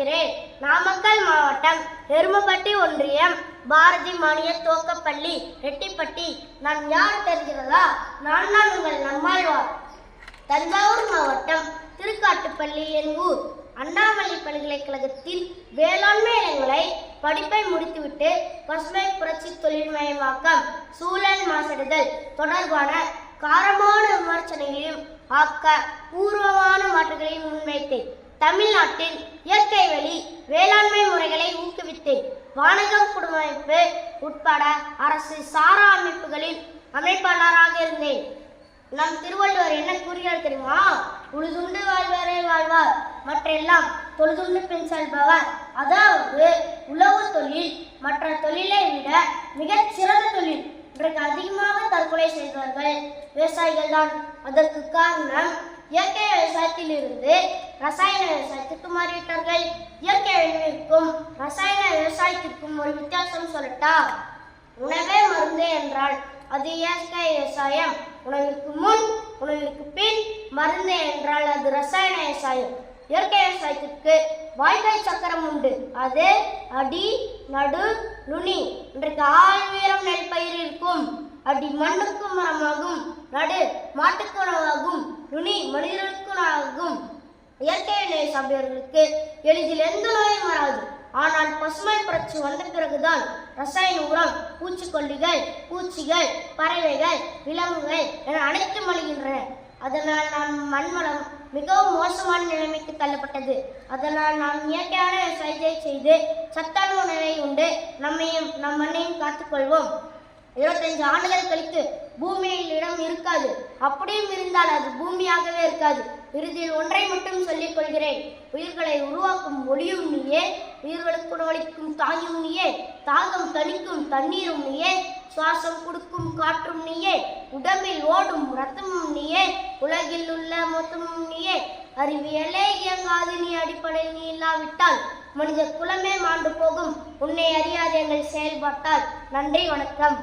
சொல்கிறேன். நாமக்கல் மாவட்டம் எருமப்பட்டி ஒன்றியம் பாரதி மானிய துவக்கப்பள்ளி ரெட்டிப்பட்டி. நான் யார் தெரிகிறதா? நான் தான் உங்கள் நம்மாழ்வார். தஞ்சாவூர் மாவட்டம் திருக்காட்டுப்பள்ளி என் ஊர். அண்ணாமலை பல்கலைக்கழகத்தில் வேளாண்மை இளங்கலை படிப்பை முடித்துவிட்டு பசுமை புரட்சி தொழில்மயமாக்கம், சூழல் மாசடைதல் தொடர்பான காரமான விமர்சனங்களையும் பூர்வமான மாற்றங்களையும் முன்வைத்தேன். தமிழ்நாட்டில் இயற்கை வழி வேளாண்மை முறைகளை ஊக்குவித்தேன். வானகம் குடிமைப்பு உட்பட அரசு சாரா அமைப்புகளில் அமைப்பாளராக இருந்தேன். நம் திருவள்ளுவர் என்ன கூறுகிறார் தெரியுமா? உழுதுண்டு வாழ்வாரே வாழ்வார், மற்றெல்லாம் தொழுதுண்டு பின் செல்பவர். அதாவது உழவு தொழில் மற்ற தொழிலை விட மிகச் சிறந்த தொழில். இன்றைக்கு அதிகமாக தற்கொலை செய்தவர்கள் விவசாயிகள் தான். அதற்கு காரணம் இயற்கை விவசாயத்தில் இருந்து ரசாயன விவசாயத்துக்கு மாறிவிட்டார்கள். இயற்கை வேளாண்மைக்கும் ரசாயன விவசாயத்திற்கும் ஒரு வித்தியாசம் சொல்லட்டா? உணவே மருந்து என்றால் அது இயற்கை விவசாயம். உணவிற்கு முன் உணவிற்கு பின் மருந்து என்றால் அது ரசாயன விவசாயம். இயற்கை விவசாயத்திற்கு வாய்க்கால் சக்கரம் உண்டு. அது அடி, நடு, நுனி. இன்றைக்கு 1000 நெல் பயிர் இருக்கும். அடி மண்ணுக்கு மரமாகும், நடு மாட்டுக்கு உணவாகும், நுனி மனிதர்களுக்கு உணவாகும். இயற்கை விவசாய சாப்பிடுவர்களுக்கு எளிதில் எந்த நோயும் வராது. ஆனால் பசுமை புரட்சி வந்த பிறகுதான் ரசாயன உரம், பூச்சிக்கொல்லிகள், பூச்சிகள், பறவைகள், விலங்குகள் என அனைத்தும் அழிகின்றன. அதனால் நம் மண்வளம் மிகவும் மோசமான நிலைமைக்கு தள்ளப்பட்டது. அதனால் நாம் இயற்கையான விவசாயத்தை செய்து சத்தான உணவை உண்டு நம்மையும் நம் மண்ணையும் காத்துக்கொள்வோம். 25 ஆண்டுகள் கழித்து பூமியில் இடம் இருக்காது. அப்படியும் இருந்தால் அது பூமியாகவே இருக்காது. இறுதியில் ஒன்றை மட்டும் சொல்லிக் கொள்கிறேன். உயிர்களை உருவாக்கும் ஒளியும் நீயே, உயிர்களுக்கு உணவளிக்கும் தாயும் நீயே, தாகம் தணிக்கும் தண்ணீரும் நீயே, சுவாசம் கொடுக்கும் காற்றும் நீயே, உடம்பில் ஓடும் ரத்தமும் நீயே, உலகில் உள்ள மொத்தமும் நீயே. அறிவியலே இயங்காது நீ அடிப்படையில் நீ இல்லாவிட்டால் மனித குலமே மாண்டு போகும். உன்னை அறியாத எங்கள் செயல்பாட்டால். நன்றி, வணக்கம்.